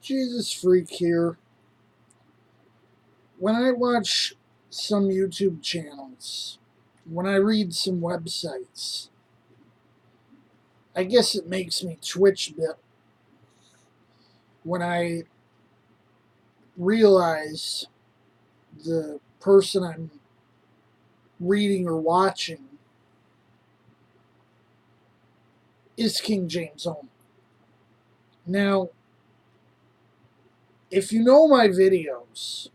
Jesus Freak here. When I watch some YouTube channels, when I read some websites, I guess it makes me twitch a bit when I realize the person I'm reading or watching is King James only. Now, if you know my videos,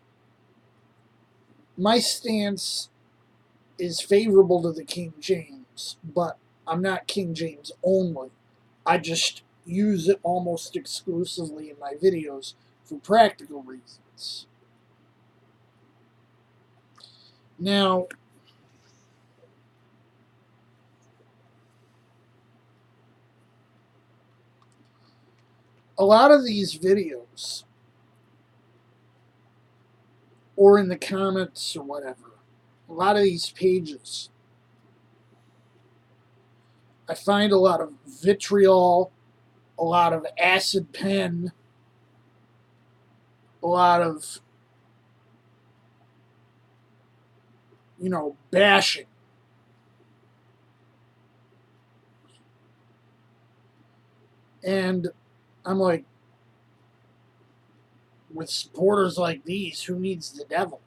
my stance is favorable to the King James, but I'm not King James only. I just use it almost exclusively in my videos for practical reasons. Now, a lot of these videos, or in the comments or whatever, a lot of these pages, I find a lot of vitriol, a lot of acid pen, a lot of, bashing. And I'm like, with supporters like these, who needs the devil?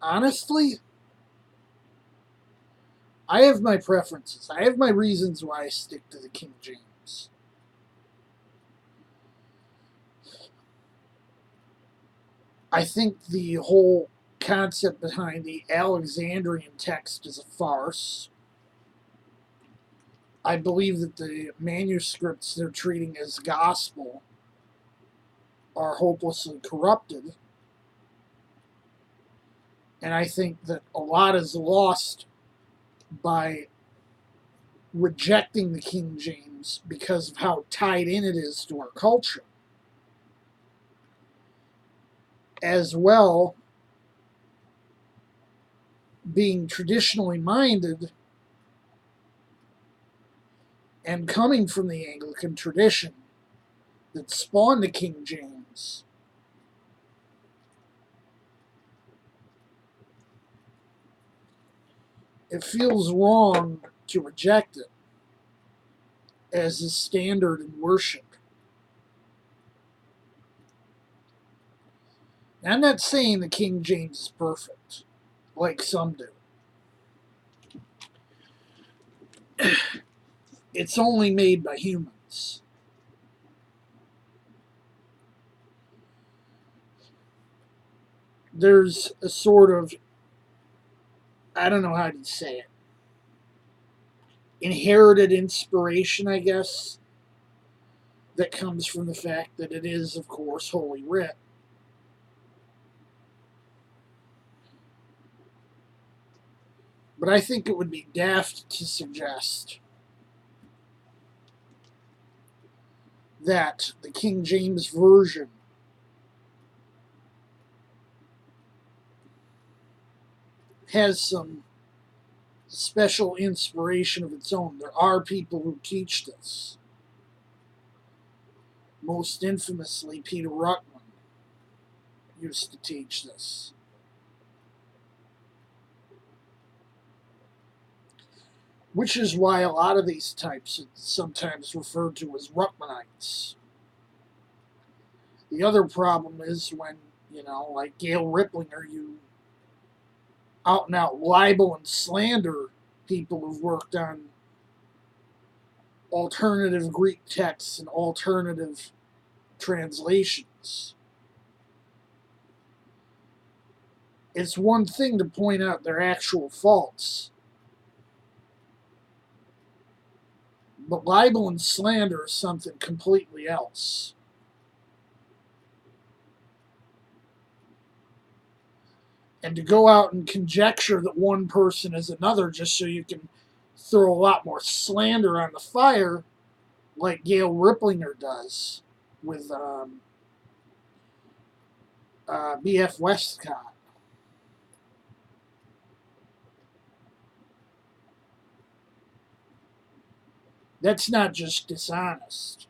Honestly, I have my preferences. I have my reasons why I stick to the King James. I think the whole concept behind the Alexandrian text is a farce. I believe that the manuscripts they're treating as gospel are hopelessly corrupted. And I think that a lot is lost by rejecting the King James because of how tied in it is to our culture. As well, being traditionally minded and coming from the Anglican tradition that spawned the King James, it feels wrong to reject it as a standard in worship. Now, I'm not saying the King James is perfect, like some do. It's only made by humans. There's a sort of, I don't know how to say it, inherited inspiration, I guess, that comes from the fact that it is, of course, Holy Writ. But I think it would be daft to suggest that the King James Version has some special inspiration of its own. There are people who teach this. Most infamously, Peter Ruckman used to teach this. Which is why a lot of these types are sometimes referred to as Ruckmanites. The other problem is when, like Gail Riplinger, you out and out libel and slander people who've worked on alternative Greek texts and alternative translations. It's one thing to point out their actual faults, but libel and slander is something completely else. And to go out and conjecture that one person is another just so you can throw a lot more slander on the fire, like Gail Riplinger does with B.F. Westcott. That's not just dishonest.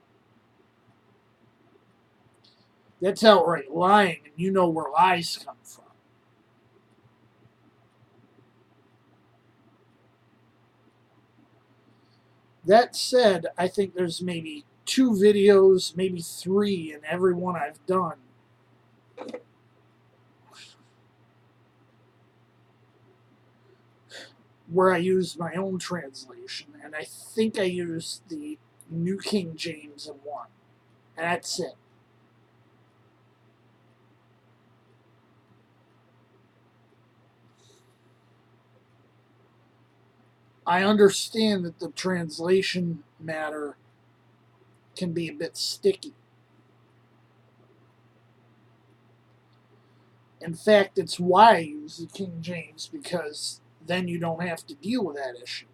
That's outright lying, and you know where lies come from. That said, I think there's maybe 2 videos, maybe 3 in every one I've done where I use my own translation, and I think I use the New King James in one. And that's it. I understand that the translation matter can be a bit sticky. In fact, it's why I use the King James, because then you don't have to deal with that issue.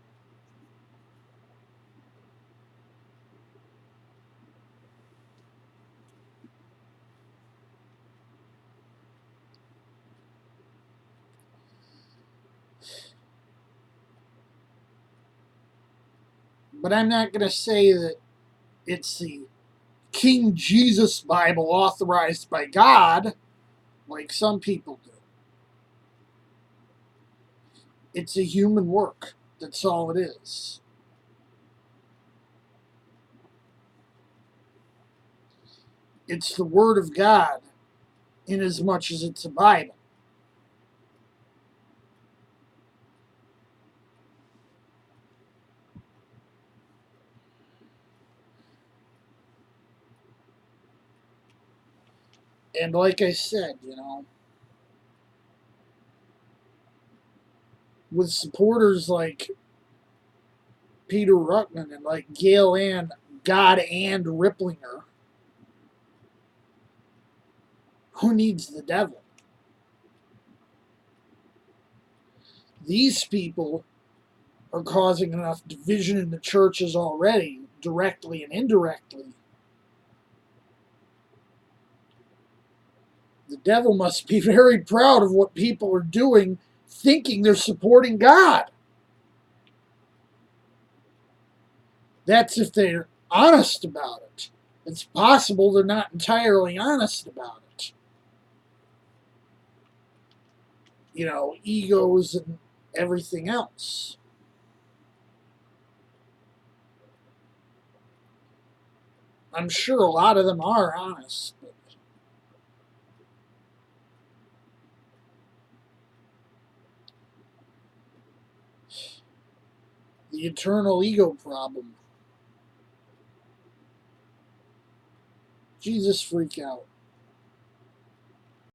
But I'm not going to say that it's the King Jesus Bible authorized by God like some people do. It's a human work. That's all it is. It's the Word of God in as much as it's a Bible. And like I said, with supporters like Peter Ruckman and like Gail Ann God and Ripplinger, who needs the devil? These people are causing enough division in the churches already, directly and indirectly. The devil must be very proud of what people are doing, thinking they're supporting God. That's if they're honest about it. It's possible they're not entirely honest about it. Egos and everything else. I'm sure a lot of them are honest, but the eternal ego problem. Jesus freak out.